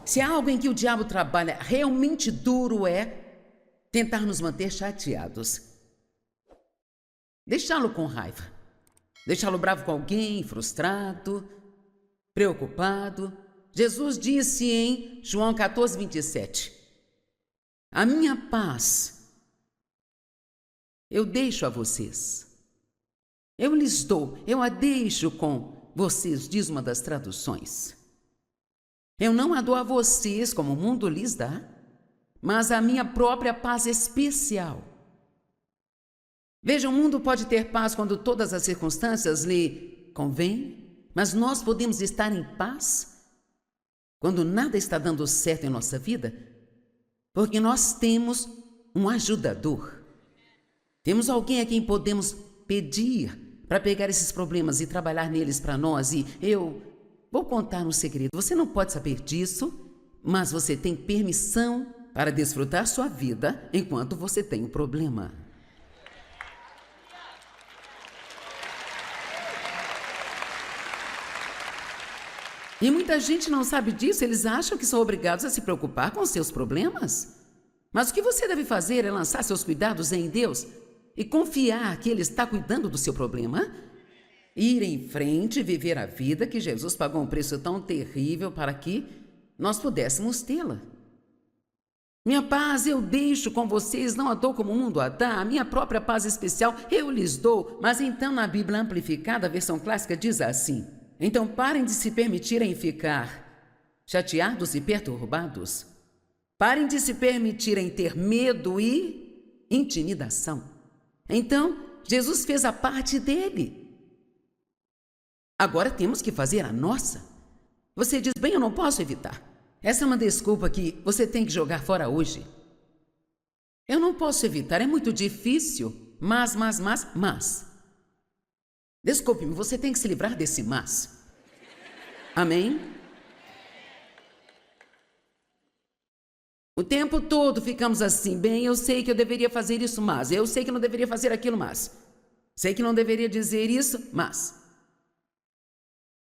Se há algo em que o diabo trabalha realmente duro é tentar nos manter chateados. Deixá-lo com raiva. Deixá-lo bravo com alguém, frustrado, preocupado. Jesus disse em João 14, 27, a minha paz eu deixo a vocês. Eu lhes dou, eu a deixo com vocês, diz uma das traduções. Eu não a dou a vocês como o mundo lhes dá, mas a minha própria paz especial. Veja, o mundo pode ter paz quando todas as circunstâncias lhe convêm, mas nós podemos estar em paz quando nada está dando certo em nossa vida, porque nós temos um ajudador. Temos alguém a quem podemos pedir para pegar esses problemas e trabalhar neles para nós. E eu vou contar um segredo. Você não pode saber disso, mas você tem permissão para desfrutar sua vida enquanto você tem um problema. E muita gente não sabe disso, eles acham que são obrigados a se preocupar com os seus problemas. Mas o que você deve fazer é lançar seus cuidados em Deus e confiar que Ele está cuidando do seu problema, ir em frente e viver a vida que Jesus pagou um preço tão terrível para que nós pudéssemos tê-la. Minha paz eu deixo com vocês, não a dou como o mundo a dá, a minha própria paz especial eu lhes dou. Mas então na Bíblia Amplificada, a versão clássica diz assim, então parem de se permitirem ficar chateados e perturbados. Parem de se permitirem ter medo e intimidação. Então, Jesus fez a parte dele. Agora temos que fazer a nossa. Você diz, bem, eu não posso evitar. Essa é uma desculpa que você tem que jogar fora hoje. Eu não posso evitar, é muito difícil, mas. Desculpe-me, você tem que se livrar desse mas. Amém? O tempo todo ficamos assim, bem, eu sei que eu deveria fazer isso, mas. Eu sei que não deveria fazer aquilo, mas. Sei que não deveria dizer isso, mas.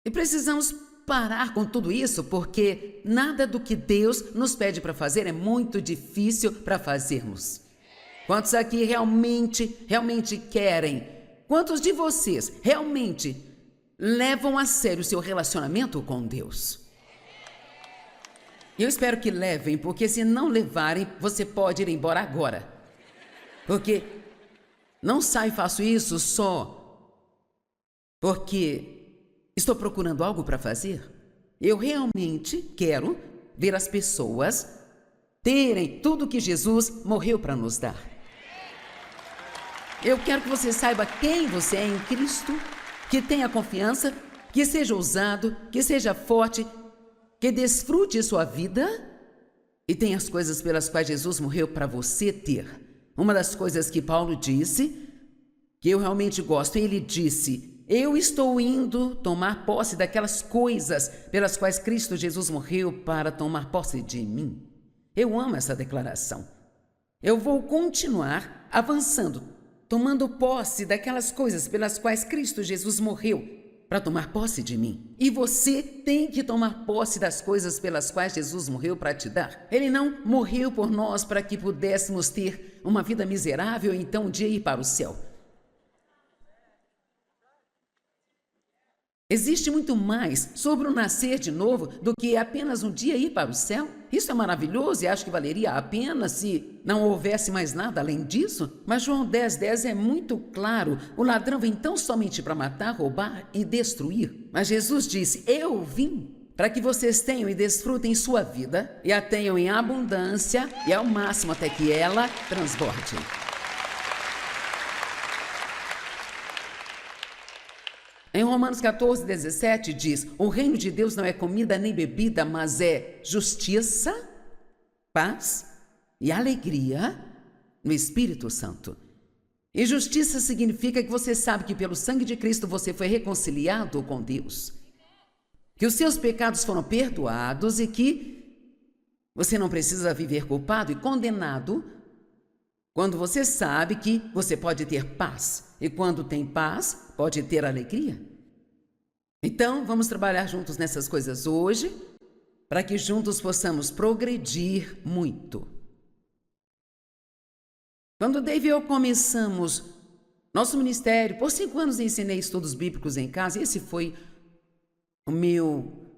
E precisamos parar com tudo isso, porque nada do que Deus nos pede para fazer é muito difícil para fazermos. Quantos aqui realmente querem? Quantos de vocês realmente levam a sério o seu relacionamento com Deus? Eu espero que levem, porque se não levarem, você pode ir embora agora. Porque não saio e faço isso só porque estou procurando algo para fazer. Eu realmente quero ver as pessoas terem tudo que Jesus morreu para nos dar. Eu quero que você saiba quem você é em Cristo, que tenha confiança, que seja ousado, que seja forte, que desfrute sua vida e tenha as coisas pelas quais Jesus morreu para você ter. Uma das coisas que Paulo disse, que eu realmente gosto, ele disse, eu estou indo tomar posse daquelas coisas pelas quais Cristo Jesus morreu para tomar posse de mim. Eu amo essa declaração. Eu vou continuar avançando, tomando posse daquelas coisas pelas quais Cristo Jesus morreu para tomar posse de mim. E você tem que tomar posse das coisas pelas quais Jesus morreu para te dar. Ele não morreu por nós para que pudéssemos ter uma vida miserável e então um dia ir para o céu. Existe muito mais sobre o nascer de novo do que apenas um dia ir para o céu. Isso é maravilhoso e acho que valeria a pena se não houvesse mais nada além disso. Mas João 10:10 é muito claro. O ladrão vem tão somente para matar, roubar e destruir. Mas Jesus disse, eu vim para que vocês tenham e desfrutem sua vida e a tenham em abundância e ao máximo até que ela transborde. Em Romanos 14:17 diz, o reino de Deus não é comida nem bebida, mas é justiça, paz e alegria no Espírito Santo. E justiça significa que você sabe que pelo sangue de Cristo você foi reconciliado com Deus, que os seus pecados foram perdoados e que você não precisa viver culpado e condenado quando você sabe que você pode ter paz. E quando tem paz, pode ter alegria. Então, vamos trabalhar juntos nessas coisas hoje, para que juntos possamos progredir muito. Quando Dave e eu começamos nosso ministério, por 5 anos ensinei estudos bíblicos em casa, e esse foi o meu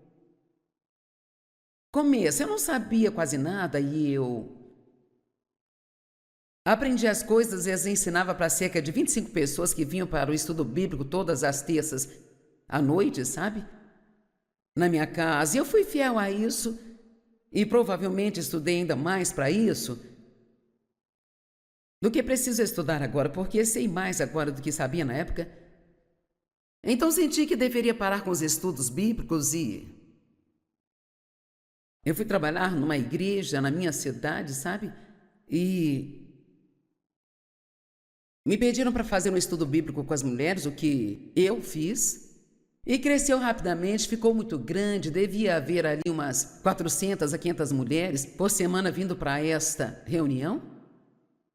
começo. Eu não sabia quase nada e eu aprendi as coisas e as ensinava para cerca de 25 pessoas que vinham para o estudo bíblico todas as terças à noite, sabe? Na minha casa. E eu fui fiel a isso e provavelmente estudei ainda mais para isso do que preciso estudar agora, porque sei mais agora do que sabia na época. Então senti que deveria parar com os estudos bíblicos e eu fui trabalhar numa igreja na minha cidade, sabe? E me pediram para fazer um estudo bíblico com as mulheres, o que eu fiz. E cresceu rapidamente, ficou muito grande, devia haver ali umas 400 a 500 mulheres por semana vindo para esta reunião.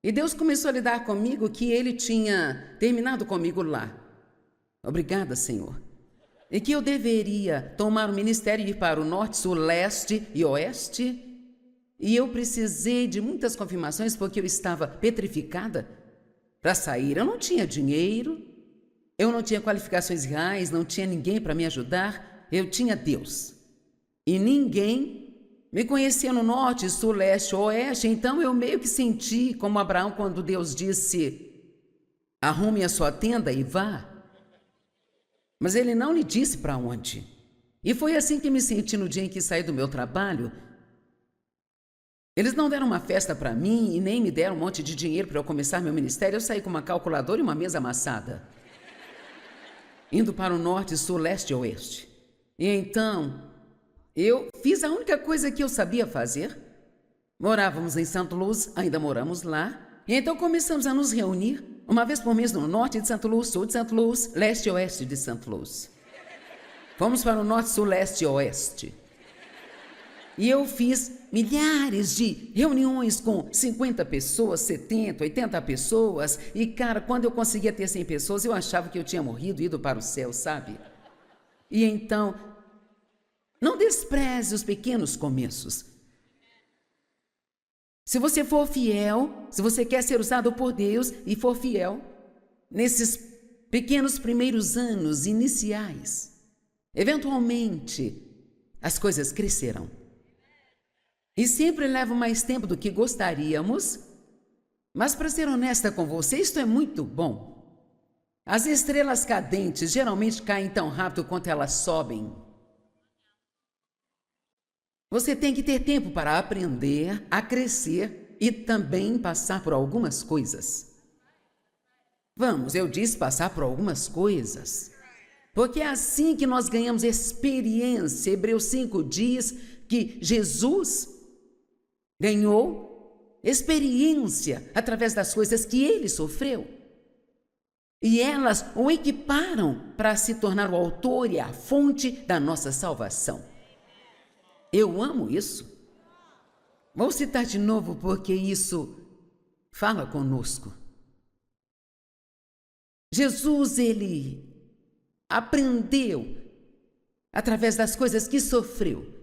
E Deus começou a lidar comigo que Ele tinha terminado comigo lá. Obrigada, Senhor. E que eu deveria tomar o ministério e ir para o norte, sul, leste e oeste. E eu precisei de muitas confirmações porque eu estava petrificada para sair. Eu não tinha dinheiro, eu não tinha qualificações reais, não tinha ninguém para me ajudar. Eu tinha Deus. E ninguém me conhecia no norte, sul, leste, oeste. Então eu meio que senti como Abraão quando Deus disse: arrume a sua tenda e vá. Mas ele não lhe disse para onde. E foi assim que me senti no dia em que saí do meu trabalho. Eles não deram uma festa para mim e nem me deram um monte de dinheiro para eu começar meu ministério. Eu saí com uma calculadora e uma mesa amassada, indo para o norte, sul, leste e oeste. E então eu fiz a única coisa que eu sabia fazer. Morávamos em Santo Luz, ainda moramos lá. E então começamos a nos reunir uma vez por mês no norte de Santo Luz, sul de Santo Luz, leste e oeste de Santo Luz. Fomos para o norte, sul, leste e oeste. E eu fiz milhares de reuniões com 50 pessoas, 70, 80 pessoas. E, cara, quando eu conseguia ter 100 pessoas, eu achava que eu tinha morrido e ido para o céu, sabe? E então, não despreze os pequenos começos. Se você for fiel, se você quer ser usado por Deus e for fiel, nesses pequenos primeiros anos iniciais, eventualmente as coisas crescerão. E sempre leva mais tempo do que gostaríamos, mas para ser honesta com você, isto é muito bom. As estrelas cadentes geralmente caem tão rápido quanto elas sobem. Você tem que ter tempo para aprender, a crescer e também passar por algumas coisas. Vamos, eu disse passar por algumas coisas. Porque é assim que nós ganhamos experiência. Hebreus 5 diz que Jesus ganhou experiência através das coisas que ele sofreu. E elas o equiparam para se tornar o autor e a fonte da nossa salvação. Eu amo isso. Vou citar de novo porque isso fala conosco. Jesus, ele aprendeu através das coisas que sofreu.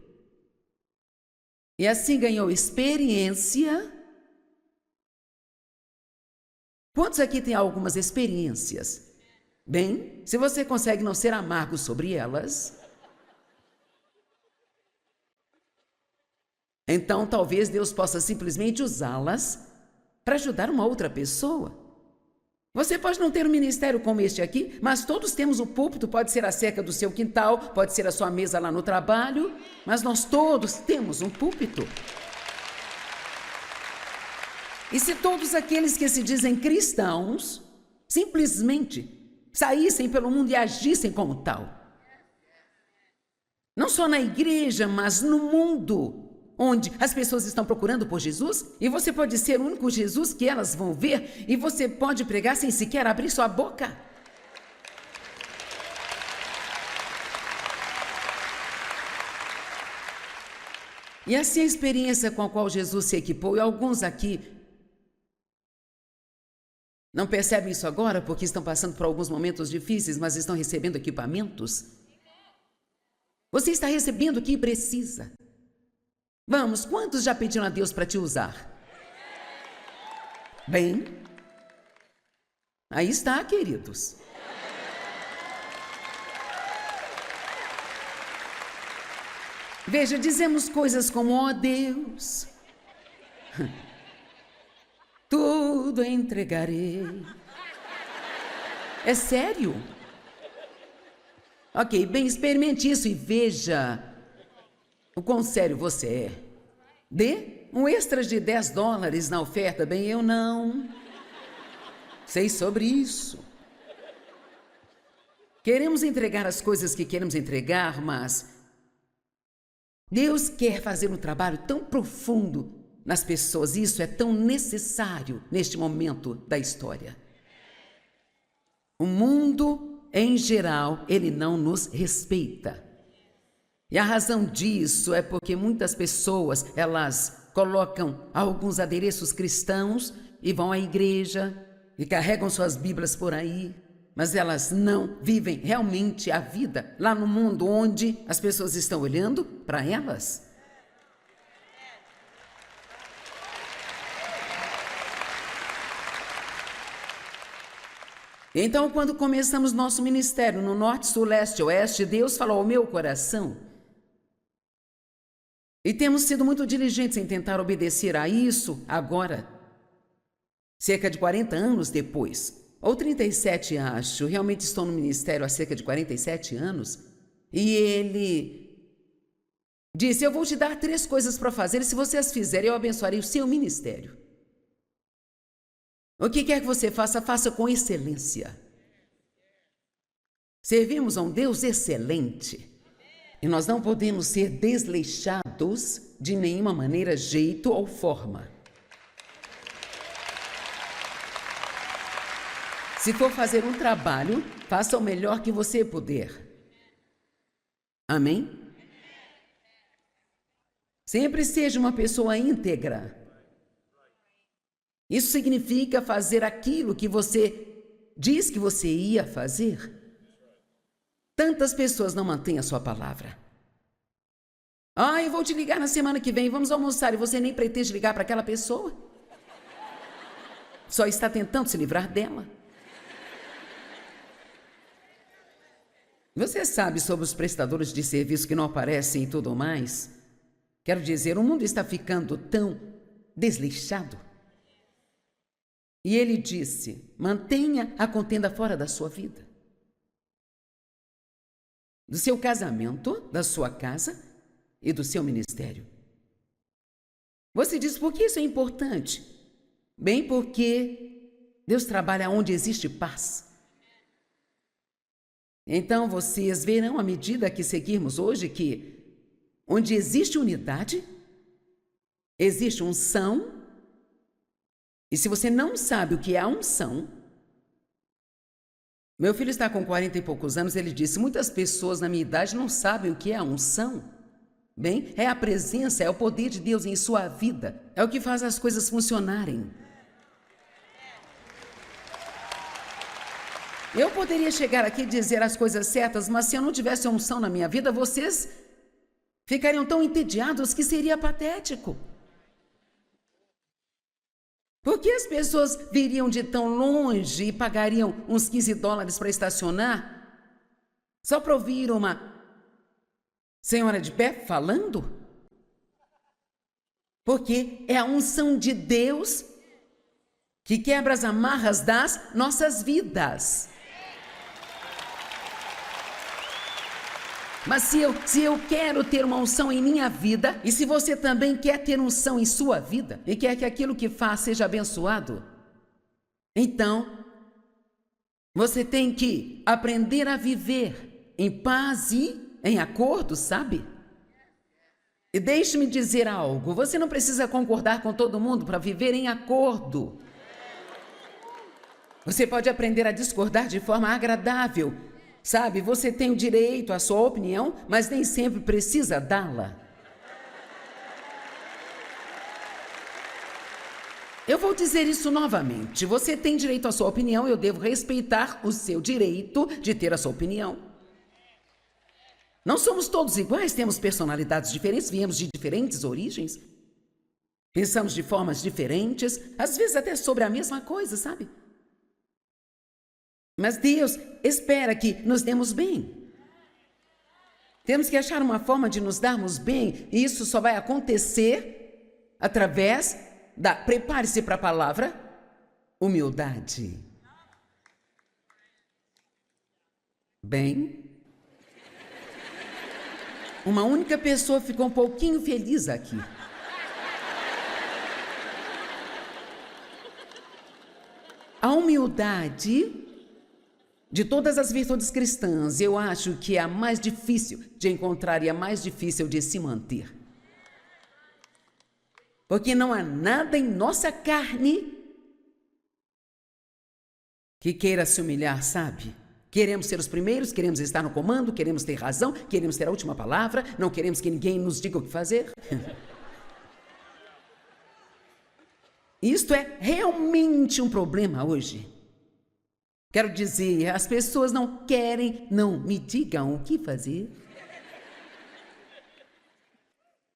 E assim ganhou experiência. Quantos aqui têm algumas experiências? Bem, se você consegue não ser amargo sobre elas, então talvez Deus possa simplesmente usá-las para ajudar uma outra pessoa. Você pode não ter um ministério como este aqui, mas todos temos o púlpito, pode ser a cerca do seu quintal, pode ser a sua mesa lá no trabalho, mas nós todos temos um púlpito. E se todos aqueles que se dizem cristãos simplesmente saíssem pelo mundo e agissem como tal, não só na igreja, mas no mundo, onde as pessoas estão procurando por Jesus, e você pode ser o único Jesus que elas vão ver, e você pode pregar sem sequer abrir sua boca. E assim a experiência com a qual Jesus se equipou, e alguns aqui não percebem isso agora porque estão passando por alguns momentos difíceis, mas estão recebendo equipamentos. Você está recebendo o que precisa. Vamos, quantos já pediram a Deus para te usar? Bem, aí está, queridos. Veja, dizemos coisas como, ó Deus, tudo entregarei. É sério? Ok, bem, experimente isso e veja o quão sério você é. Dê um extra de $10 na oferta. Bem, eu não sei sobre isso. Queremos entregar as coisas que queremos entregar, mas Deus quer fazer um trabalho tão profundo nas pessoas, e isso é tão necessário neste momento da história. O mundo, em geral, ele não nos respeita. E a razão disso é porque muitas pessoas, elas colocam alguns adereços cristãos e vão à igreja e carregam suas Bíblias por aí, mas elas não vivem realmente a vida lá no mundo onde as pessoas estão olhando para elas. Então, quando começamos nosso ministério no norte, sul, leste, oeste, Deus falou ao meu coração. E temos sido muito diligentes em tentar obedecer a isso agora, cerca de 40 anos depois. Ou 37, acho. Realmente estou no ministério há cerca de 47 anos. E ele disse, eu vou te dar 3 coisas para fazer, e se você as fizer, eu abençoarei o seu ministério. O que quer que você faça, faça com excelência. Servimos a um Deus excelente. E nós não podemos ser desleixados de nenhuma maneira, jeito ou forma. Se for fazer um trabalho, faça o melhor que você puder. Amém? Sempre seja uma pessoa íntegra. Isso significa fazer aquilo que você diz que você ia fazer. Tantas pessoas não mantêm a sua palavra. Eu vou te ligar na semana que vem, vamos almoçar, e você nem pretende ligar para aquela pessoa. Só está tentando se livrar dela. Você sabe sobre os prestadores de serviço que não aparecem e tudo mais? Quero dizer, o mundo está ficando tão desleixado. E ele disse, mantenha a contenda fora da sua vida. Do seu casamento, da sua casa e do seu ministério. Você diz, por que isso é importante? Bem, porque Deus trabalha onde existe paz. Então, vocês verão, à medida que seguirmos hoje, que onde existe unidade, existe unção. E se você não sabe o que é a unção, meu filho está com 40 e poucos anos, ele disse, muitas pessoas na minha idade não sabem o que é a unção. Bem, é a presença, é o poder de Deus em sua vida, é o que faz as coisas funcionarem. Eu poderia chegar aqui e dizer as coisas certas, mas se eu não tivesse unção na minha vida, vocês ficariam tão entediados que seria patético. Por que as pessoas viriam de tão longe e pagariam uns $15 para estacionar só para ouvir uma senhora de pé falando? Porque é a unção de Deus que quebra as amarras das nossas vidas. Mas se eu quero ter uma unção em minha vida, e se você também quer ter unção em sua vida, e quer que aquilo que faz seja abençoado, então, você tem que aprender a viver em paz e em acordo, sabe? E deixe-me dizer algo, você não precisa concordar com todo mundo para viver em acordo. Você pode aprender a discordar de forma agradável. Sabe, você tem o direito à sua opinião, mas nem sempre precisa dá-la. Eu vou dizer isso novamente. Você tem direito à sua opinião, eu devo respeitar o seu direito de ter a sua opinião. Não somos todos iguais, temos personalidades diferentes, viemos de diferentes origens. Pensamos de formas diferentes, às vezes até sobre a mesma coisa, sabe? Mas Deus espera que nos demos bem. Temos que achar uma forma de nos darmos bem, e isso só vai acontecer através da, prepare-se para a palavra, humildade. Bem, uma única pessoa ficou um pouquinho feliz aqui. A humildade, de todas as virtudes cristãs, eu acho que é a mais difícil de encontrar e a mais difícil de se manter. Porque não há nada em nossa carne que queira se humilhar, sabe? Queremos ser os primeiros, queremos estar no comando, queremos ter razão, queremos ter a última palavra, não queremos que ninguém nos diga o que fazer. Isto é realmente um problema hoje. Quero dizer, as pessoas não querem, não me digam o que fazer.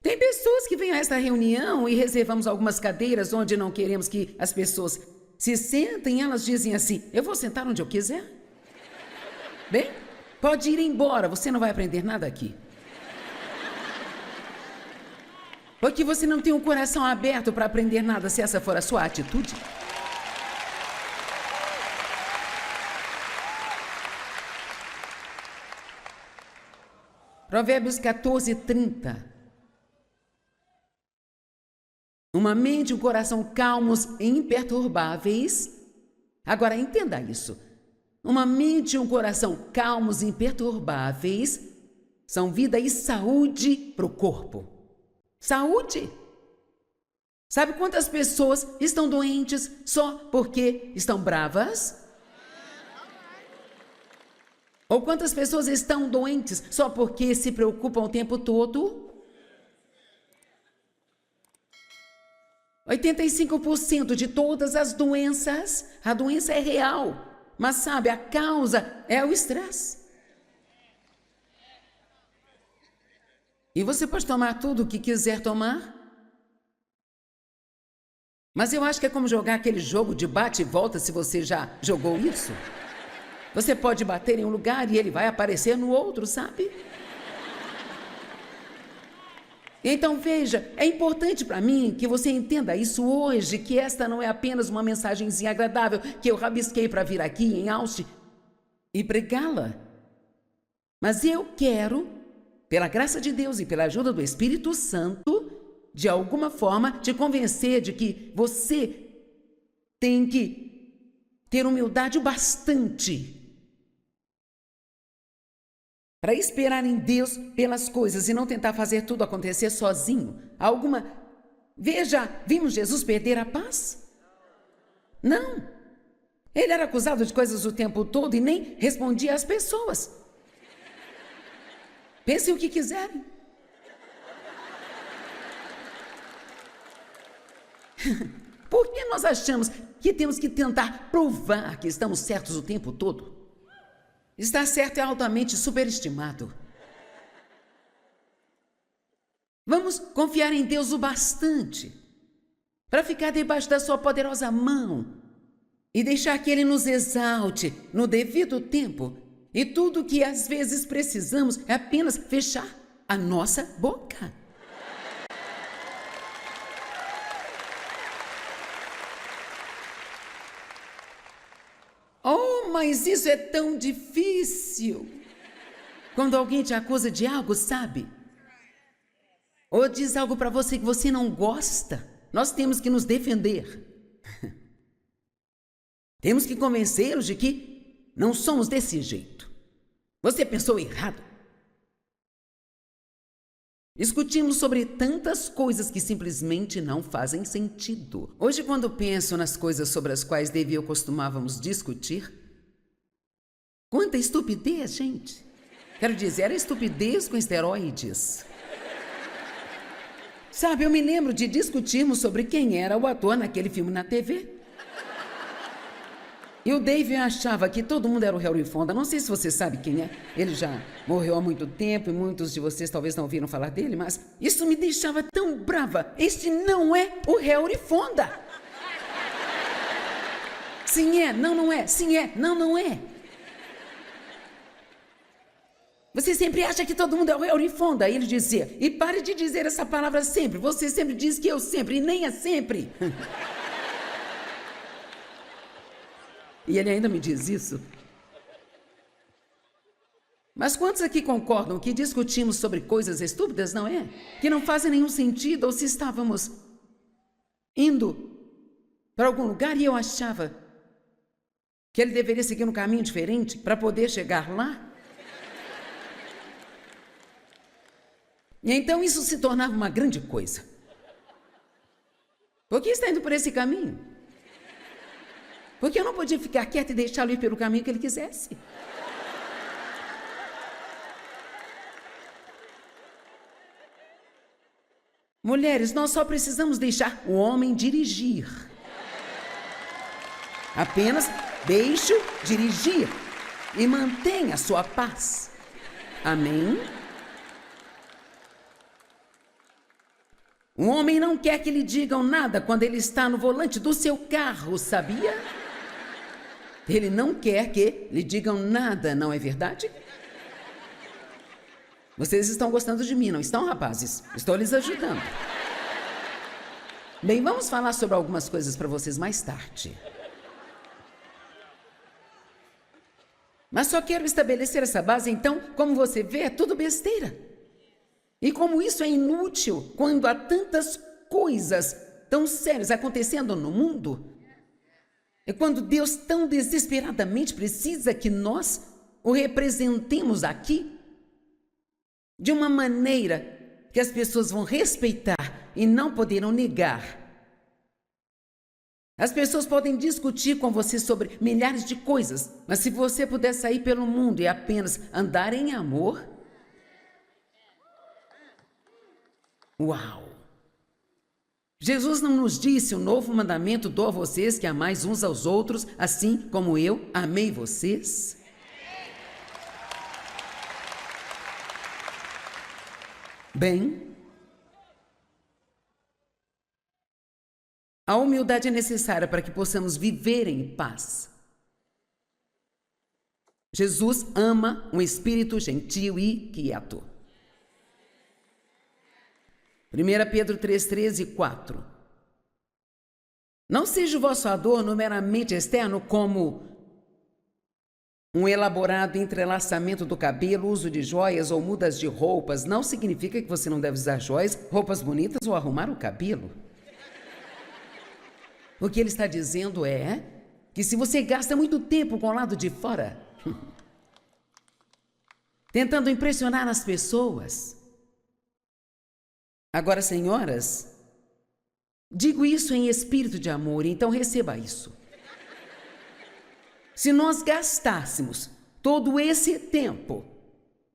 Tem pessoas que vêm a esta reunião e reservamos algumas cadeiras onde não queremos que as pessoas se sentem, elas dizem assim, eu vou sentar onde eu quiser. Bem, pode ir embora, você não vai aprender nada aqui. Porque você não tem um coração aberto para aprender nada, se essa for a sua atitude. Provérbios 14:30. Uma mente e um coração calmos e imperturbáveis. Agora, entenda isso. Uma mente e um coração calmos e imperturbáveis são vida e saúde para o corpo. Saúde! Sabe quantas pessoas estão doentes só porque estão bravas? Ou quantas pessoas estão doentes só porque se preocupam o tempo todo? 85% de todas as doenças, a doença é real. Mas sabe, a causa é o estresse. E você pode tomar tudo o que quiser tomar. Mas eu acho que é como jogar aquele jogo de bate e volta, se você já jogou isso. Você pode bater em um lugar e ele vai aparecer no outro, sabe? Então veja, é importante para mim que você entenda isso hoje, que esta não é apenas uma mensagenzinha agradável que eu rabisquei para vir aqui em Austin e pregá-la. Mas eu quero, pela graça de Deus e pela ajuda do Espírito Santo, de alguma forma te convencer de que você tem que ter humildade o bastante para esperar em Deus pelas coisas e não tentar fazer tudo acontecer sozinho. Veja, vimos Jesus perder a paz? Não. Ele era acusado de coisas o tempo todo e nem respondia às pessoas. Pensem o que quiserem. Por que nós achamos que temos que tentar provar que estamos certos o tempo todo? Estar certo é altamente superestimado. Vamos confiar em Deus o bastante para ficar debaixo da sua poderosa mão e deixar que Ele nos exalte no devido tempo. E tudo o que às vezes precisamos é apenas fechar a nossa boca. Oh, mas isso é tão difícil. Quando alguém te acusa de algo, sabe? Ou diz algo para você que você não gosta, nós temos que nos defender. Temos que convencê-los de que não somos desse jeito. Você pensou errado. Discutimos sobre tantas coisas que simplesmente não fazem sentido. Hoje, quando penso nas coisas sobre as quais Davi e eu costumávamos discutir, quanta estupidez, gente! Quero dizer, era estupidez com esteroides. Sabe, eu me lembro de discutirmos sobre quem era o ator naquele filme na TV. E o Dave achava que todo mundo era o Harry Fonda. Não sei se você sabe quem é. Ele já morreu há muito tempo e muitos de vocês talvez não ouviram falar dele, mas isso me deixava tão brava. Este não é o Harry Fonda. Sim é, não, não é. Sim é, não, não é. Você sempre acha que todo mundo é o Harry Fonda. Aí ele dizia, e pare de dizer essa palavra sempre. Você sempre diz que eu sempre, e nem é sempre. E ele ainda me diz isso. Mas quantos aqui concordam que discutimos sobre coisas estúpidas, não é? Que não fazem nenhum sentido, ou se estávamos indo para algum lugar e eu achava que ele deveria seguir um caminho diferente para poder chegar lá? E então isso se tornava uma grande coisa. Por que está indo por esse caminho? Porque eu não podia ficar quieta e deixá-lo ir pelo caminho que ele quisesse. Mulheres, nós só precisamos deixar o homem dirigir. Apenas deixe-o dirigir e mantenha a sua paz. Amém? O homem não quer que lhe digam nada quando ele está no volante do seu carro, sabia? Ele não quer que lhe digam nada, não é verdade? Vocês estão gostando de mim, não estão, rapazes? Estou lhes ajudando. Bem, vamos falar sobre algumas coisas para vocês mais tarde. Mas só quero estabelecer essa base, então, como você vê, é tudo besteira. E como isso é inútil quando há tantas coisas tão sérias acontecendo no mundo, é quando Deus tão desesperadamente precisa que nós o representemos aqui de uma maneira que as pessoas vão respeitar e não poderão negar. As pessoas podem discutir com você sobre milhares de coisas, mas se você puder sair pelo mundo e apenas andar em amor, uau! Jesus não nos disse: o novo mandamento dou a vocês que amais uns aos outros, assim como eu amei vocês? Bem, a humildade é necessária para que possamos viver em paz. Jesus ama um espírito gentil e quieto. 1 Pedro 3, 13 e 4. Não seja o vosso adorno meramente externo, como um elaborado entrelaçamento do cabelo, uso de joias ou mudas de roupas. Não significa que você não deve usar joias, roupas bonitas ou arrumar o cabelo. O que ele está dizendo é que se você gasta muito tempo com o lado de fora, tentando impressionar as pessoas. Agora, senhoras, digo isso em espírito de amor, então receba isso. Se nós gastássemos todo esse tempo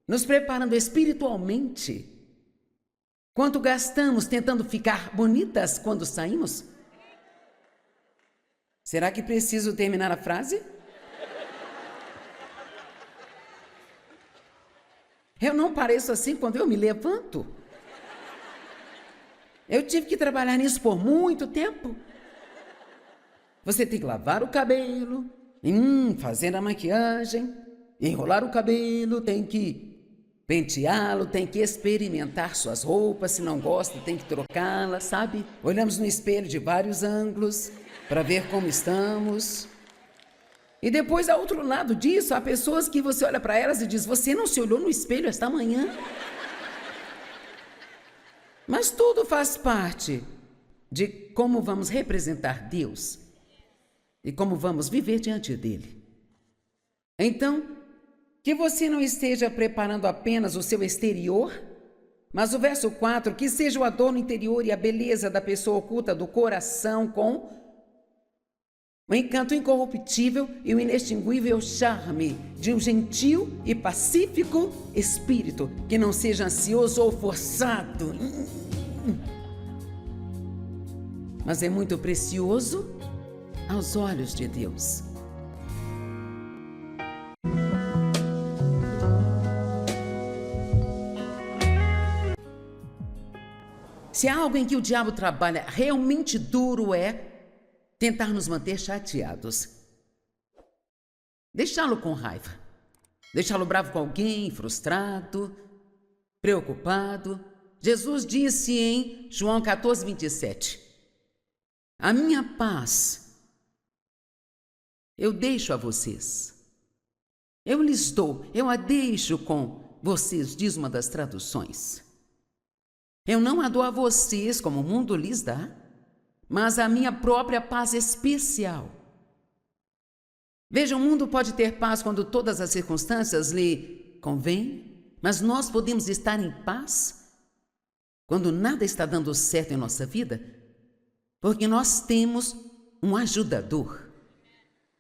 nos preparando espiritualmente, quanto gastamos tentando ficar bonitas quando saímos? Será que preciso terminar a frase? Eu não pareço assim quando eu me levanto. Eu tive que trabalhar nisso por muito tempo. Você tem que lavar o cabelo, fazer a maquiagem, enrolar o cabelo, tem que penteá-lo, tem que experimentar suas roupas, se não gosta tem que trocá-las, sabe? Olhamos no espelho de vários ângulos para ver como estamos. E depois, ao outro lado disso, há pessoas que você olha para elas e diz: você não se olhou no espelho esta manhã? Mas tudo faz parte de como vamos representar Deus e como vamos viver diante dele. Então, que você não esteja preparando apenas o seu exterior, mas o verso 4, que seja o adorno interior e a beleza da pessoa oculta do coração com o encanto incorruptível e o inextinguível charme de um gentil e pacífico espírito, que não seja ansioso ou forçado, mas é muito precioso aos olhos de Deus. Se há algo em que o diabo trabalha realmente duro é tentar nos manter chateados. Deixá-lo com raiva. Deixá-lo bravo com alguém, frustrado, preocupado. Jesus disse em João 14, 27, a minha paz eu deixo a vocês. Eu lhes dou, eu a deixo com vocês, diz uma das traduções. Eu não a dou a vocês como o mundo lhes dá, mas a minha própria paz especial. Veja, o mundo pode ter paz quando todas as circunstâncias lhe convêm, mas nós podemos estar em paz quando nada está dando certo em nossa vida, porque nós temos um ajudador.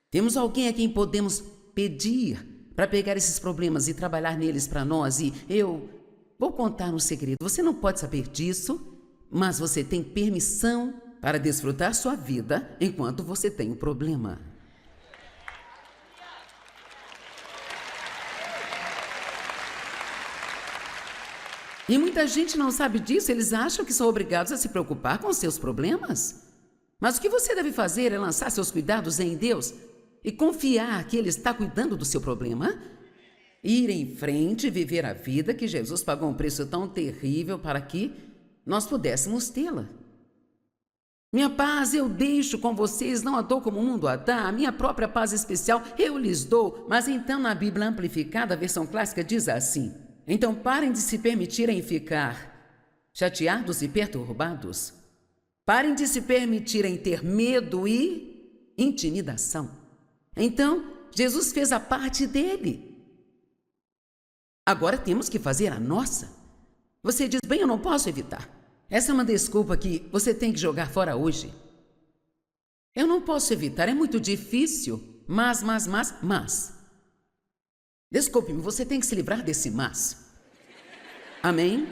Temos alguém a quem podemos pedir para pegar esses problemas e trabalhar neles para nós. E eu vou contar um segredo. Você não pode saber disso, mas você tem permissão para desfrutar sua vida enquanto você tem o problema. E muita gente não sabe disso, eles acham que são obrigados a se preocupar com os seus problemas. Mas o que você deve fazer é lançar seus cuidados em Deus e confiar que Ele está cuidando do seu problema, ir em frente e viver a vida que Jesus pagou um preço tão terrível para que nós pudéssemos tê-la. Minha paz eu deixo com vocês, não a dou como o mundo a dá, a minha própria paz especial eu lhes dou. Mas então na Bíblia Amplificada, a versão clássica diz assim, então parem de se permitirem ficar chateados e perturbados. Parem de se permitirem ter medo e intimidação. Então, Jesus fez a parte dele. Agora temos que fazer a nossa. Você diz, bem, eu não posso evitar. Essa é uma desculpa que você tem que jogar fora hoje. Eu não posso evitar, é muito difícil, mas. Desculpe-me, você tem que se livrar desse mas. Amém?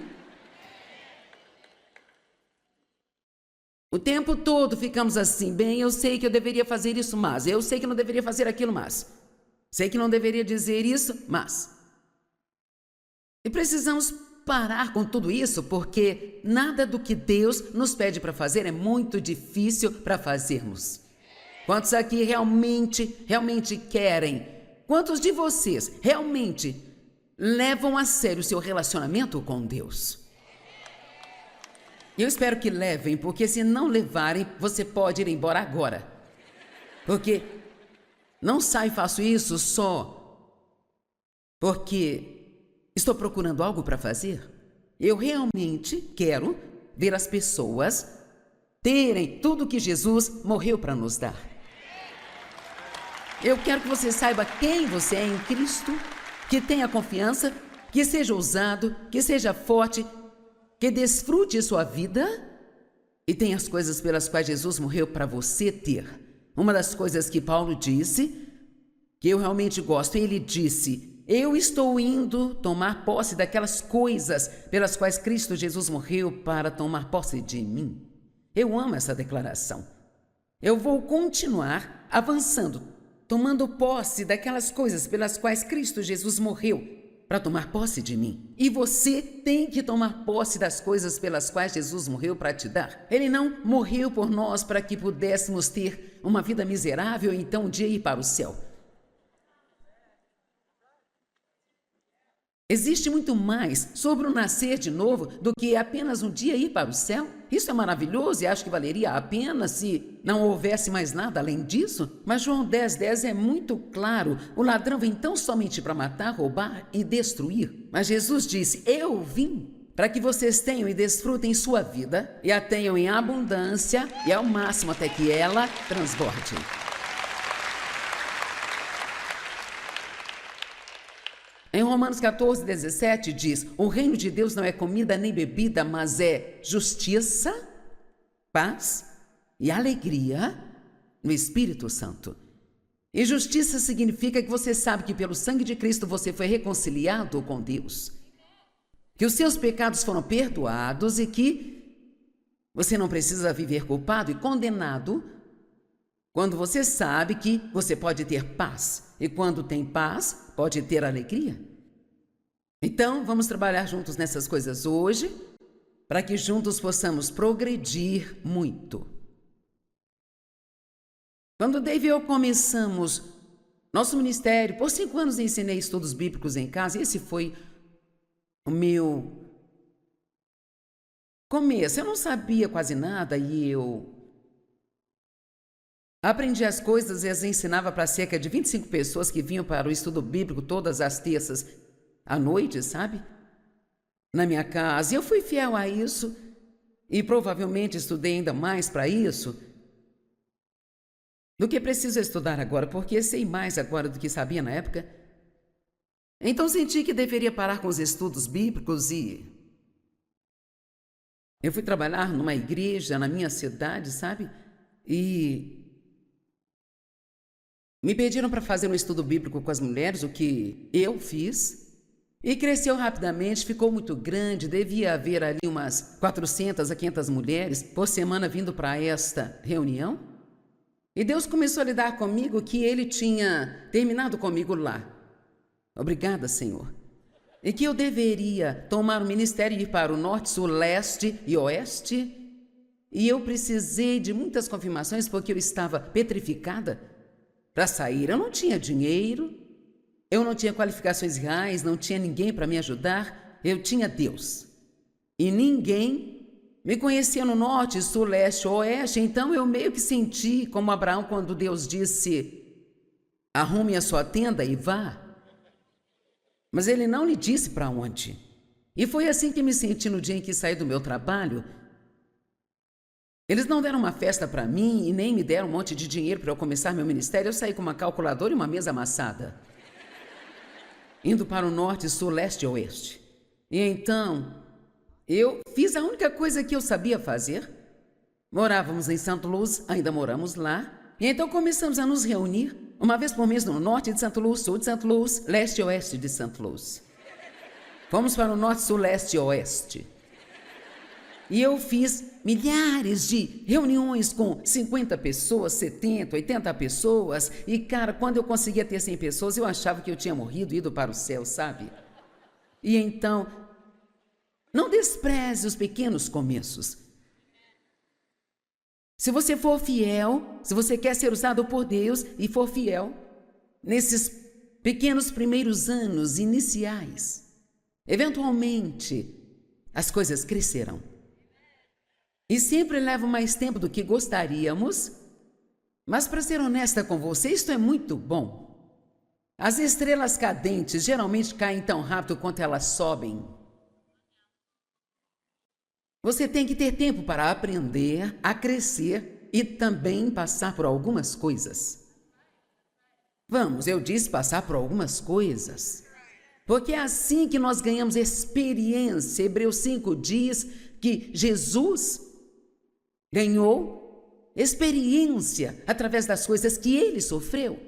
O tempo todo ficamos assim, bem, eu sei que eu deveria fazer isso, mas. Eu sei que não deveria fazer aquilo, mas. Sei que não deveria dizer isso, mas. E precisamos parar com tudo isso, porque nada do que Deus nos pede para fazer é muito difícil para fazermos. Quantos aqui realmente querem? Quantos de vocês realmente levam a sério o seu relacionamento com Deus? Eu espero que levem, porque se não levarem, você pode ir embora agora. Porque não saio e faço isso só porque estou procurando algo para fazer. Eu realmente quero ver as pessoas terem tudo que Jesus morreu para nos dar. Eu quero que você saiba quem você é em Cristo, que tenha confiança, que seja ousado, que seja forte, que desfrute sua vida e tenha as coisas pelas quais Jesus morreu para você ter. Uma das coisas que Paulo disse, que eu realmente gosto, ele disse, eu estou indo tomar posse daquelas coisas pelas quais Cristo Jesus morreu para tomar posse de mim. Eu amo essa declaração. Eu vou continuar avançando, tomando posse daquelas coisas pelas quais Cristo Jesus morreu para tomar posse de mim. E você tem que tomar posse das coisas pelas quais Jesus morreu para te dar. Ele não morreu por nós para que pudéssemos ter uma vida miserável e então um dia ir para o céu. Existe muito mais sobre o nascer de novo do que apenas um dia ir para o céu. Isso é maravilhoso e acho que valeria a pena se não houvesse mais nada além disso. Mas João 10:10 é muito claro. O ladrão vem tão somente para matar, roubar e destruir. Mas Jesus disse, eu vim para que vocês tenham e desfrutem sua vida e a tenham em abundância e ao máximo até que ela transborde. Em Romanos 14:17 diz, o reino de Deus não é comida nem bebida, mas é justiça, paz e alegria no Espírito Santo. E justiça significa que você sabe que pelo sangue de Cristo você foi reconciliado com Deus, que os seus pecados foram perdoados e que você não precisa viver culpado e condenado quando você sabe que você pode ter paz. E quando tem paz, pode ter alegria. Então, vamos trabalhar juntos nessas coisas hoje, para que juntos possamos progredir muito. Quando Dave e eu começamos nosso ministério, por 5 anos ensinei estudos bíblicos em casa, e esse foi o meu começo. Eu não sabia quase nada e eu aprendi as coisas e as ensinava para cerca de 25 pessoas que vinham para o estudo bíblico todas as terças à noite, sabe? Na minha casa. E eu fui fiel a isso e provavelmente estudei ainda mais para isso do que preciso estudar agora, porque sei mais agora do que sabia na época. Então senti que deveria parar com os estudos bíblicos e eu fui trabalhar numa igreja na minha cidade, sabe? E me pediram para fazer um estudo bíblico com as mulheres, o que eu fiz. E cresceu rapidamente, ficou muito grande, devia haver ali umas 400 a 500 mulheres por semana vindo para esta reunião. E Deus começou a lidar comigo que Ele tinha terminado comigo lá. Obrigada, Senhor. E que eu deveria tomar o ministério e ir para o norte, sul, leste e oeste. E eu precisei de muitas confirmações porque eu estava petrificada para sair. Eu não tinha dinheiro, eu não tinha qualificações reais, não tinha ninguém para me ajudar. Eu tinha Deus. E ninguém me conhecia no norte, sul, leste, oeste. Então eu meio que senti como Abraão quando Deus disse: arrume a sua tenda e vá. Mas ele não lhe disse para onde. E foi assim que me senti no dia em que saí do meu trabalho. Eles não deram uma festa para mim e nem me deram um monte de dinheiro para eu começar meu ministério. Eu saí com uma calculadora e uma mesa amassada, indo para o norte, sul, leste e oeste. E então eu fiz a única coisa que eu sabia fazer. Morávamos em St. Louis, ainda moramos lá. E então começamos a nos reunir uma vez por mês no norte de St. Louis, sul de St. Louis, leste e oeste de St. Louis. Fomos para o norte, sul, leste e oeste. E eu fiz milhares de reuniões com 50 pessoas, 70, 80 pessoas. E, cara, quando eu conseguia ter 100 pessoas, eu achava que eu tinha morrido, ido para o céu, sabe? E então, não despreze os pequenos começos. Se você for fiel, se você quer ser usado por Deus e for fiel, nesses pequenos primeiros anos iniciais, eventualmente as coisas crescerão. E sempre leva mais tempo do que gostaríamos, mas para ser honesta com você, isto é muito bom. As estrelas cadentes geralmente caem tão rápido quanto elas sobem. Você tem que ter tempo para aprender, a crescer e também passar por algumas coisas. Vamos, eu disse passar por algumas coisas. Porque é assim que nós ganhamos experiência. Hebreus 5 diz que Jesus ganhou experiência através das coisas que ele sofreu.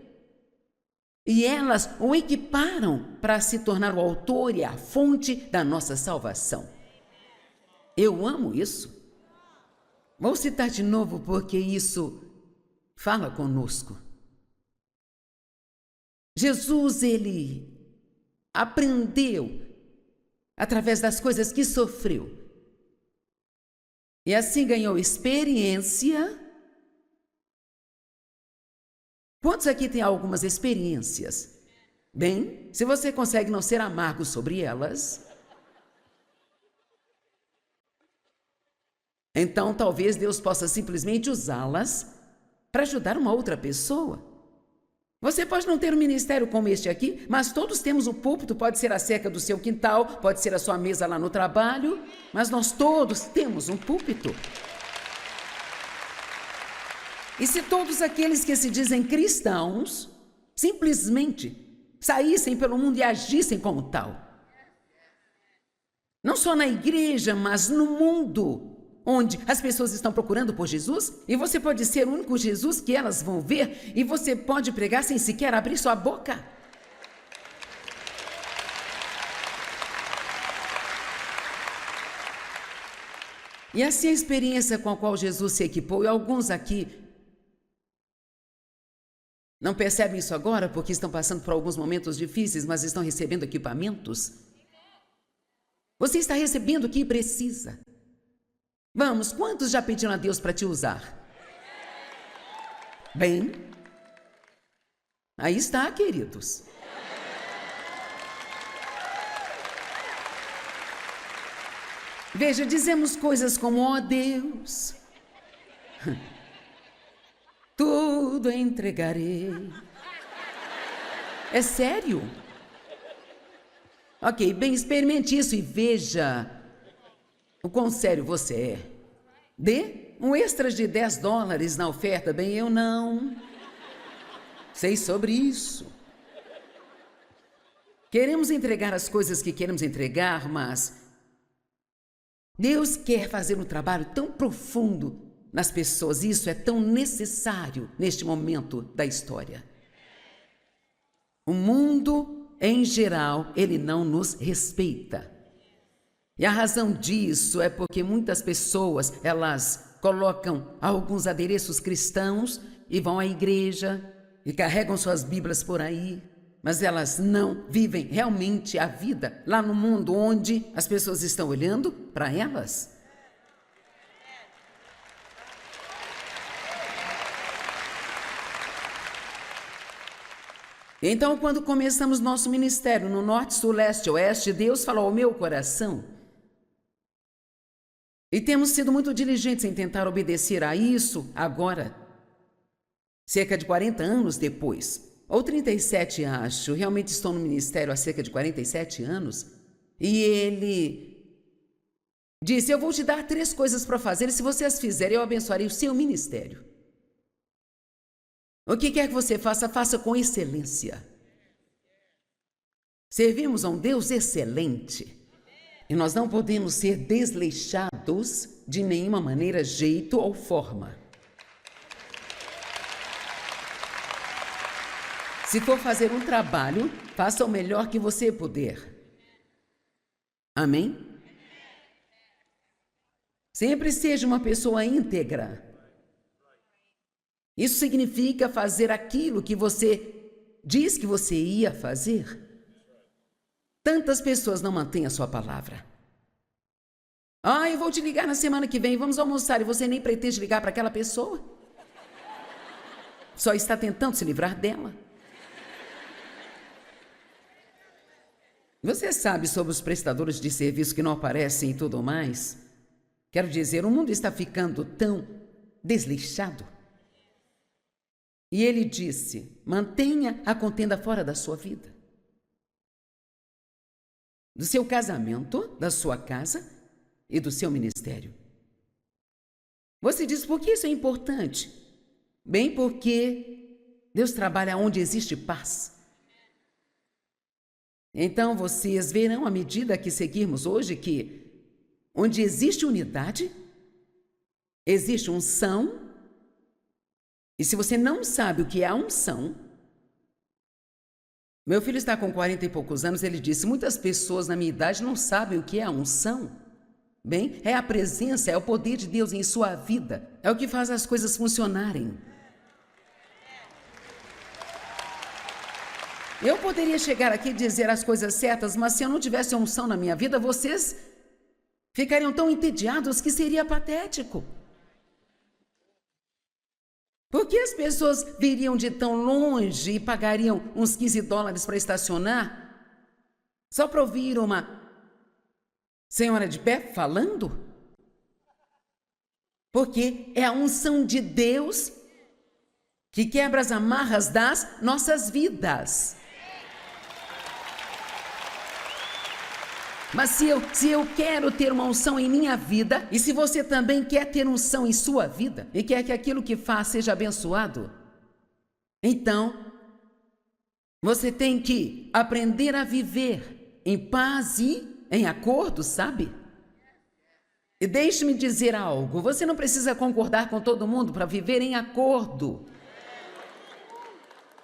E elas o equiparam para se tornar o autor e a fonte da nossa salvação. Eu amo isso. Vou citar de novo porque isso fala conosco. Jesus, ele aprendeu através das coisas que sofreu. E assim ganhou experiência. Quantos aqui têm algumas experiências? Bem, se você consegue não ser amargo sobre elas, então talvez Deus possa simplesmente usá-las para ajudar uma outra pessoa. Você pode não ter um ministério como este aqui, mas todos temos um púlpito, pode ser a cerca do seu quintal, pode ser a sua mesa lá no trabalho, mas nós todos temos um púlpito. E se todos aqueles que se dizem cristãos simplesmente saíssem pelo mundo e agissem como tal, não só na igreja, mas no mundo, onde as pessoas estão procurando por Jesus, e você pode ser o único Jesus que elas vão ver, e você pode pregar sem sequer abrir sua boca. E assim a experiência com a qual Jesus se equipou, e alguns aqui não percebem isso agora porque estão passando por alguns momentos difíceis, mas estão recebendo equipamentos. Você está recebendo o que precisa. Vamos, quantos já pediram a Deus para te usar? Bem, aí está, queridos. Veja, dizemos coisas como, ó Deus, tudo entregarei. É sério? Ok, bem, experimente isso e veja o quão sério você é. Dê um extra de $10 na oferta. Bem, eu não sei sobre isso. Queremos entregar as coisas que queremos entregar, mas Deus quer fazer um trabalho tão profundo nas pessoas. Isso é tão necessário neste momento da história. O mundo, em geral, ele não nos respeita. E a razão disso é porque muitas pessoas, elas colocam alguns adereços cristãos e vão à igreja e carregam suas Bíblias por aí, mas elas não vivem realmente a vida lá no mundo onde as pessoas estão olhando para elas. Então, quando começamos nosso ministério no norte, sul, leste, oeste, Deus falou ao meu coração. E temos sido muito diligentes em tentar obedecer a isso agora, cerca de 40 anos depois, ou 37 acho, realmente estou no ministério há cerca de 47 anos, e ele disse, eu vou te dar 3 coisas para fazer, e se você as fizer, eu abençoarei o seu ministério. O que quer que você faça, faça com excelência. Servimos a um Deus excelente. E nós não podemos ser desleixados de nenhuma maneira, jeito ou forma. Se for fazer um trabalho, faça o melhor que você puder. Amém? Sempre seja uma pessoa íntegra. Isso significa fazer aquilo que você diz que você ia fazer. Tantas pessoas não mantêm a sua palavra. Eu vou te ligar na semana que vem, vamos almoçar, e você nem pretende ligar para aquela pessoa. Só está tentando se livrar dela. Você sabe sobre os prestadores de serviço que não aparecem e tudo mais? Quero dizer, o mundo está ficando tão desleixado. E ele disse, mantenha a contenda fora da sua vida. Do seu casamento, da sua casa e do seu ministério. Você diz, por que isso é importante? Bem, porque Deus trabalha onde existe paz. Então, vocês verão à medida que seguirmos hoje que onde existe unidade, existe unção. E se você não sabe o que é a unção, meu filho está com 40 e poucos anos, ele disse, muitas pessoas na minha idade não sabem o que é a unção. Bem, é a presença, é o poder de Deus em sua vida, é o que faz as coisas funcionarem. Eu poderia chegar aqui e dizer as coisas certas, mas se eu não tivesse unção na minha vida, vocês ficariam tão entediados que seria patético. Por que as pessoas viriam de tão longe e pagariam uns $15 para estacionar só para ouvir uma senhora de pé falando? Porque é a unção de Deus que quebra as amarras das nossas vidas. Mas se eu quero ter uma unção em minha vida, e se você também quer ter unção em sua vida, e quer que aquilo que faz seja abençoado, então, você tem que aprender a viver em paz e em acordo, sabe? E deixe-me dizer algo, você não precisa concordar com todo mundo para viver em acordo.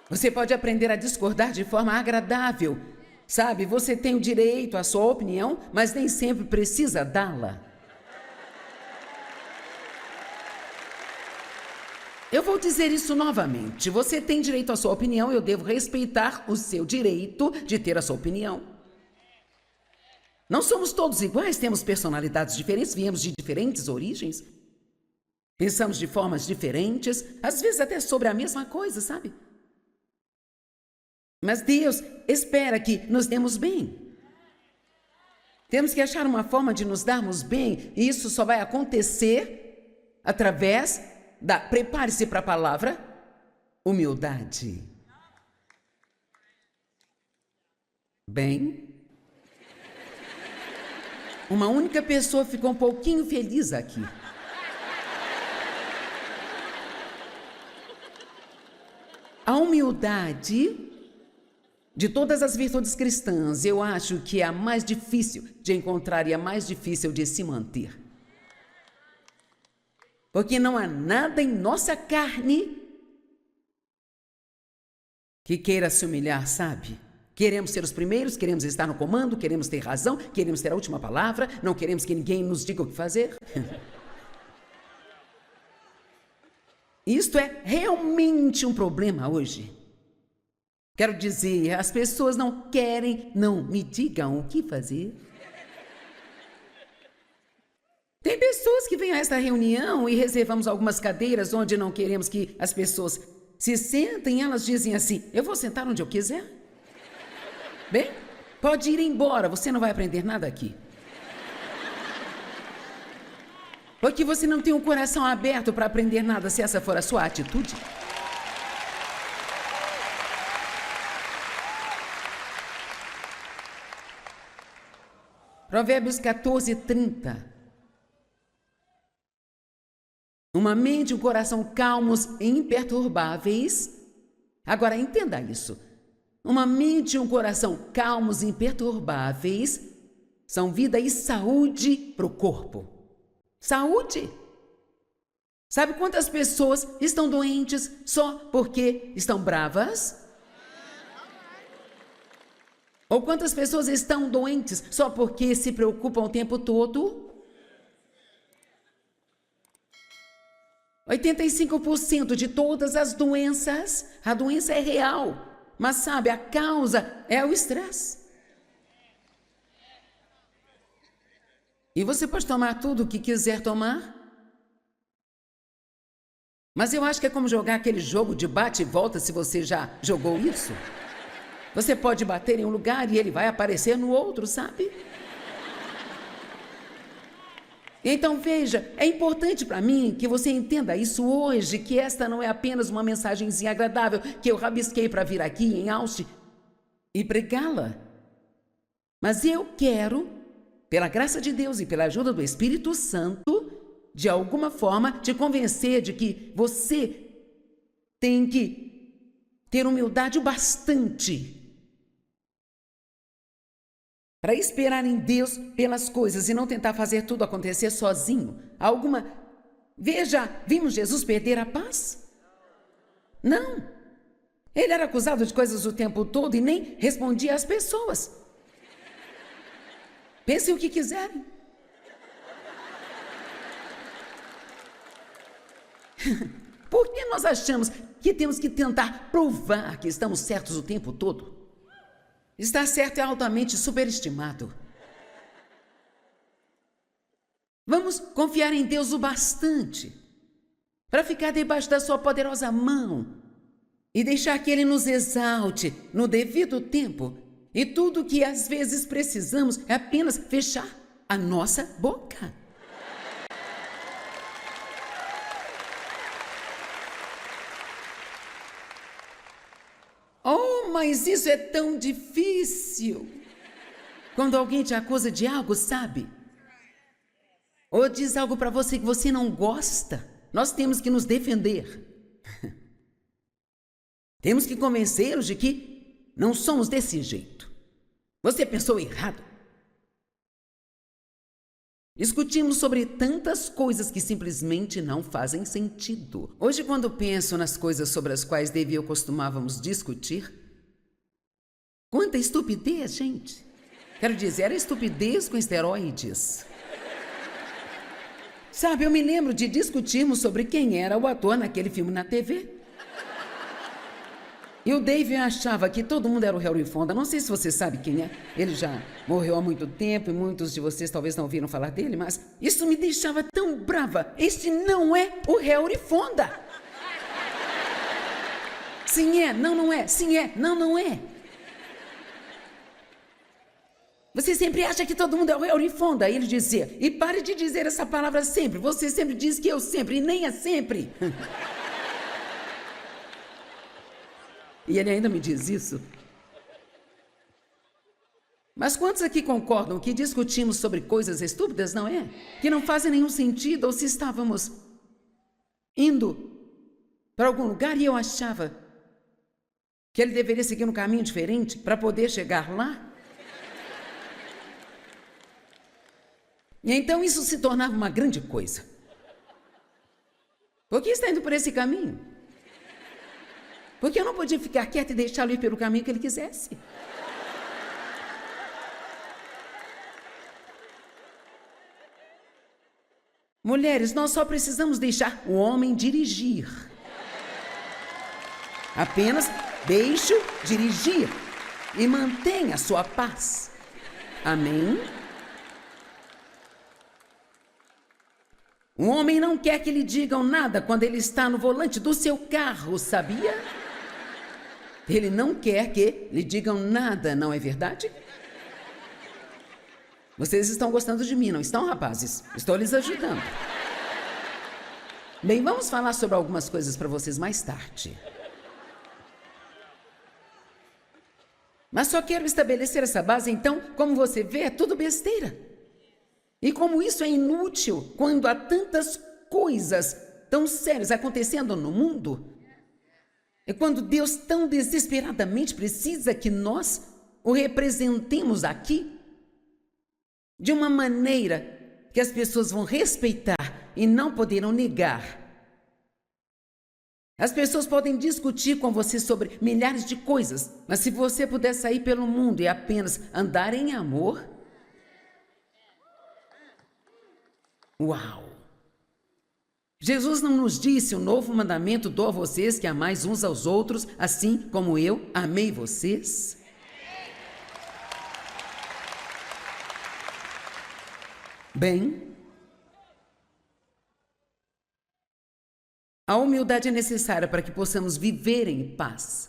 Você pode aprender a discordar de forma agradável. Sabe, você tem o direito à sua opinião, mas nem sempre precisa dá-la. Eu vou dizer isso novamente. Você tem direito à sua opinião, eu devo respeitar o seu direito de ter a sua opinião. Não somos todos iguais, temos personalidades diferentes, viemos de diferentes origens. Pensamos de formas diferentes, às vezes até sobre a mesma coisa, sabe? Mas Deus espera que nos demos bem. Temos que achar uma forma de nos darmos bem, e isso só vai acontecer através da, prepare-se para a palavra, humildade. Bem, uma única pessoa ficou um pouquinho feliz aqui. A humildade, de todas as virtudes cristãs, eu acho que é a mais difícil de encontrar e a mais difícil de se manter. Porque não há nada em nossa carne que queira se humilhar, sabe? Queremos ser os primeiros, queremos estar no comando, queremos ter razão, queremos ter a última palavra, não queremos que ninguém nos diga o que fazer. Isto é realmente um problema hoje. Quero dizer, as pessoas não querem, não me digam o que fazer. Tem pessoas que vêm a esta reunião e reservamos algumas cadeiras onde não queremos que as pessoas se sentem, elas dizem assim, eu vou sentar onde eu quiser. Bem, pode ir embora, você não vai aprender nada aqui. Porque você não tem um coração aberto para aprender nada, se essa for a sua atitude. Provérbios 14:30. Uma mente e um coração calmos e imperturbáveis. Agora, entenda isso. Uma mente e um coração calmos e imperturbáveis são vida e saúde para o corpo. Saúde! Sabe quantas pessoas estão doentes só porque estão bravas? Ou quantas pessoas estão doentes só porque se preocupam o tempo todo? 85% de todas as doenças, a doença é real. Mas sabe, a causa é o estresse. E você pode tomar tudo o que quiser tomar. Mas eu acho que é como jogar aquele jogo de bate e volta, se você já jogou isso. Você pode bater em um lugar e ele vai aparecer no outro, sabe? Então veja, é importante para mim que você entenda isso hoje, que esta não é apenas uma mensagenzinha agradável que eu rabisquei para vir aqui em Austin e pregá-la. Mas eu quero, pela graça de Deus e pela ajuda do Espírito Santo, de alguma forma te convencer de que você tem que ter humildade o bastante para esperar em Deus pelas coisas e não tentar fazer tudo acontecer sozinho. Veja, vimos Jesus perder a paz? Não. Ele era acusado de coisas o tempo todo e nem respondia às pessoas. Pensem o que quiserem. Por que nós achamos que temos que tentar provar que estamos certos o tempo todo? Estar certo é altamente superestimado. Vamos confiar em Deus o bastante para ficar debaixo da sua poderosa mão e deixar que Ele nos exalte no devido tempo. E tudo o que às vezes precisamos é apenas fechar a nossa boca. Oh, mas isso é tão difícil. Quando alguém te acusa de algo, sabe? Ou diz algo para você que você não gosta, nós temos que nos defender. Temos que convencê-los de que não somos desse jeito. Você pensou errado. Discutimos sobre tantas coisas que simplesmente não fazem sentido. Hoje, quando penso nas coisas sobre as quais Davi e eu costumávamos discutir, quanta estupidez, gente! Quero dizer, era estupidez com esteroides. Sabe, eu me lembro de discutirmos sobre quem era o ator naquele filme na TV. E o Dave achava que todo mundo era o Harry Fonda. Não sei se você sabe quem é. Ele já morreu há muito tempo e muitos de vocês talvez não ouviram falar dele, mas isso me deixava tão brava. Este não é o Harry Fonda. Sim é, não, não é. Sim é, não, não é. Você sempre acha que todo mundo é o Harry Fonda. Aí ele dizia, e pare de dizer essa palavra sempre. Você sempre diz que eu sempre, e nem é sempre. E ele ainda me diz isso. Mas quantos aqui concordam que discutimos sobre coisas estúpidas, não é? Que não fazem nenhum sentido, ou se estávamos indo para algum lugar e eu achava que ele deveria seguir um caminho diferente para poder chegar lá? E então isso se tornava uma grande coisa. Por que está indo por esse caminho? Porque eu não podia ficar quieta e deixá-lo ir pelo caminho que ele quisesse. Mulheres, nós só precisamos deixar o homem dirigir. Apenas deixe-o dirigir e mantenha a sua paz. Amém? O homem não quer que lhe digam nada quando ele está no volante do seu carro, sabia? Ele não quer que lhe digam nada, não é verdade? Vocês estão gostando de mim, não estão, rapazes? Estou lhes ajudando. Bem, vamos falar sobre algumas coisas para vocês mais tarde. Mas só quero estabelecer essa base, então, como você vê, é tudo besteira. E como isso é inútil quando há tantas coisas tão sérias acontecendo no mundo, é quando Deus tão desesperadamente precisa que nós o representemos aqui de uma maneira que as pessoas vão respeitar e não poderão negar. As pessoas podem discutir com você sobre milhares de coisas, mas se você puder sair pelo mundo e apenas andar em amor, uau! Jesus não nos disse: o novo mandamento dou a vocês que amais uns aos outros, assim como eu amei vocês? Bem, a humildade é necessária para que possamos viver em paz.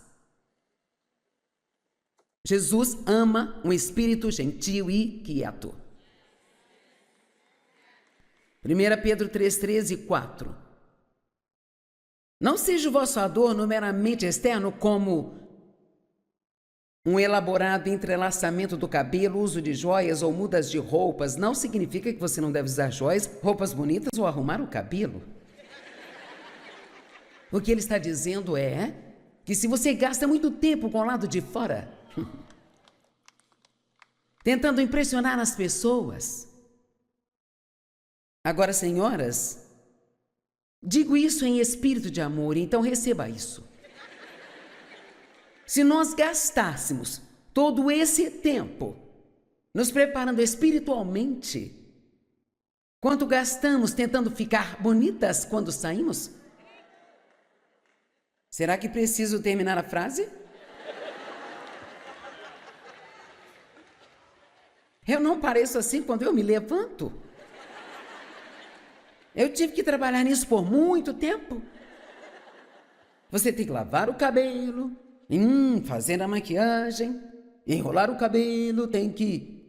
Jesus ama um espírito gentil e quieto. 1 Pedro 3, 13 e 4. Não seja o vosso adorno meramente externo, como um elaborado entrelaçamento do cabelo, uso de joias ou mudas de roupas. Não significa que você não deve usar joias, roupas bonitas ou arrumar o cabelo. O que ele está dizendo é que se você gasta muito tempo com o lado de fora, tentando impressionar as pessoas. Agora, senhoras, digo isso em espírito de amor, então receba isso. Se nós gastássemos todo esse tempo nos preparando espiritualmente, quanto gastamos tentando ficar bonitas quando saímos? Será que preciso terminar a frase? Eu não pareço assim quando eu me levanto. Eu tive que trabalhar nisso por muito tempo. Você tem que lavar o cabelo, fazer a maquiagem, enrolar o cabelo, tem que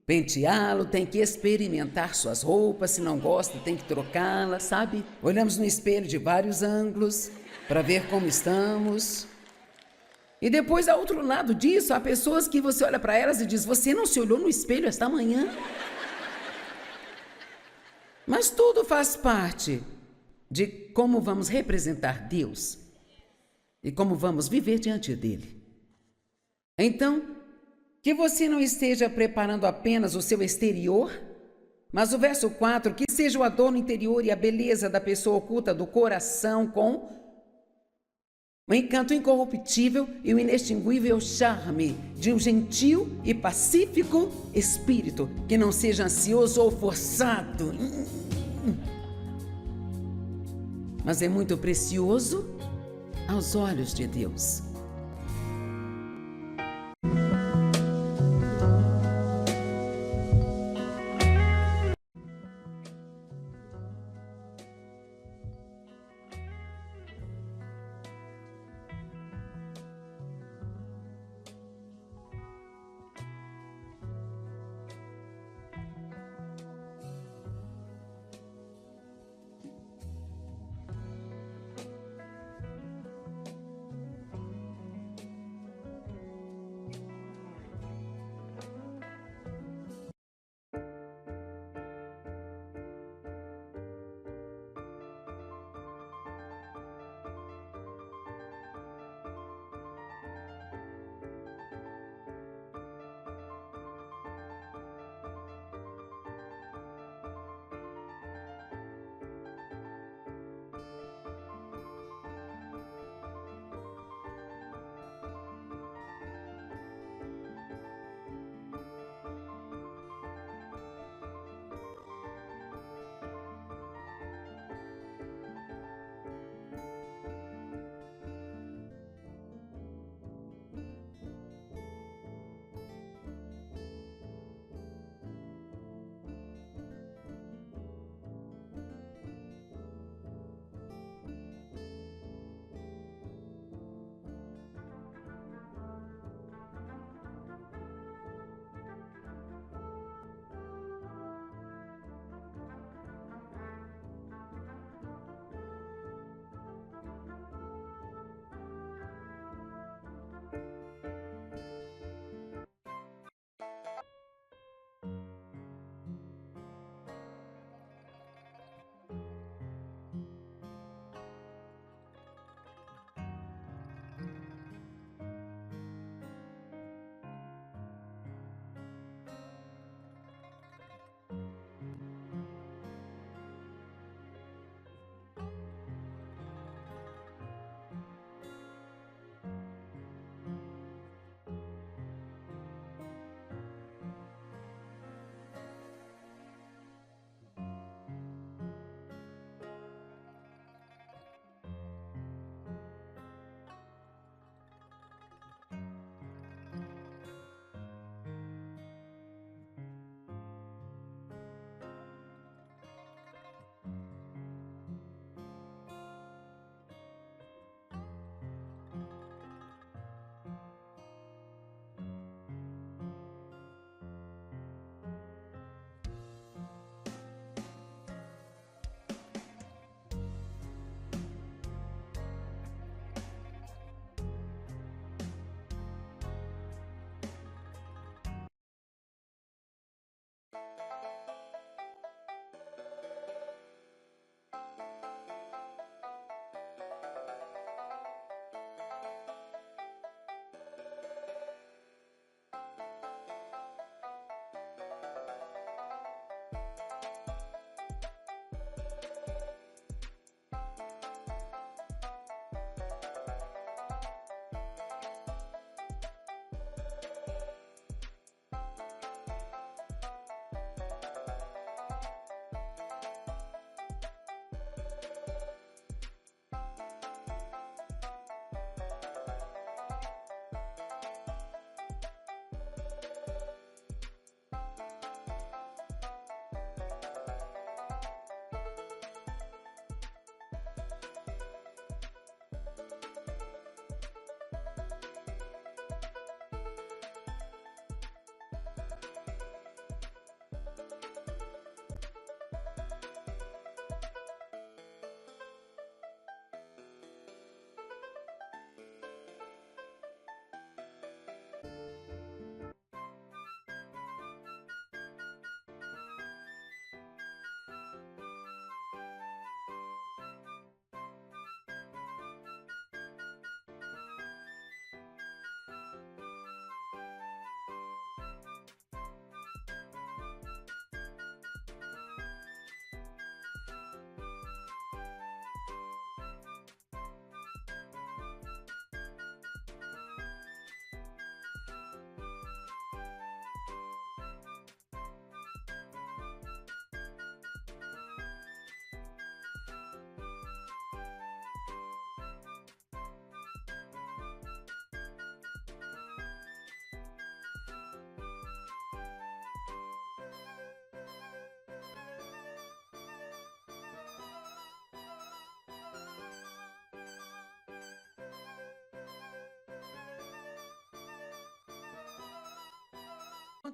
penteá-lo, tem que experimentar suas roupas, se não gosta tem que trocá-las, sabe? Olhamos no espelho de vários ângulos para ver como estamos. E depois, ao outro lado disso, há pessoas que você olha para elas e diz: você não se olhou no espelho esta manhã? Mas tudo faz parte de como vamos representar Deus e como vamos viver diante dele. Então, que você não esteja preparando apenas o seu exterior, mas o verso 4, que seja o adorno interior e a beleza da pessoa oculta do coração com o encanto incorruptível e o inextinguível charme de um gentil e pacífico espírito, que não seja ansioso ou forçado, mas é muito precioso aos olhos de Deus.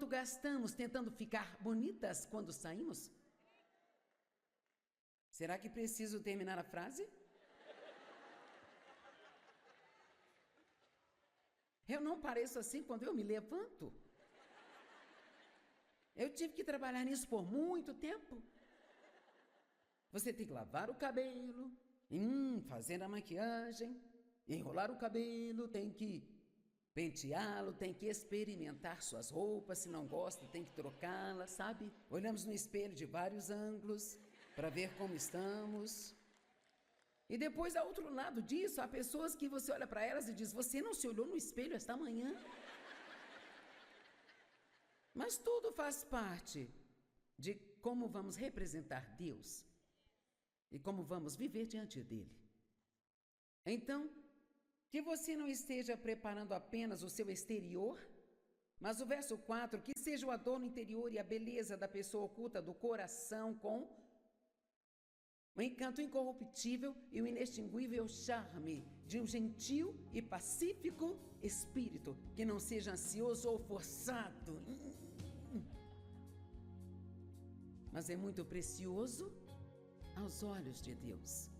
quanto gastamos tentando ficar bonitas quando saímos? Será que preciso terminar a frase? Eu não pareço assim quando eu me levanto. Eu tive que trabalhar nisso por muito tempo. Você tem que lavar o cabelo, fazer a maquiagem, enrolar o cabelo, tem que penteá-lo, tem que experimentar suas roupas, se não gosta tem que trocá-las, sabe? Olhamos no espelho de vários ângulos para ver como estamos. E depois, ao outro lado disso, há pessoas que você olha para elas e diz: você não se olhou no espelho esta manhã? Mas tudo faz parte de como vamos representar Deus e como vamos viver diante dele. Então, que você não esteja preparando apenas o seu exterior, mas o verso 4, que seja o adorno interior e a beleza da pessoa oculta do coração com o encanto incorruptível e o inextinguível charme de um gentil e pacífico espírito, que não seja ansioso ou forçado, mas é muito precioso aos olhos de Deus.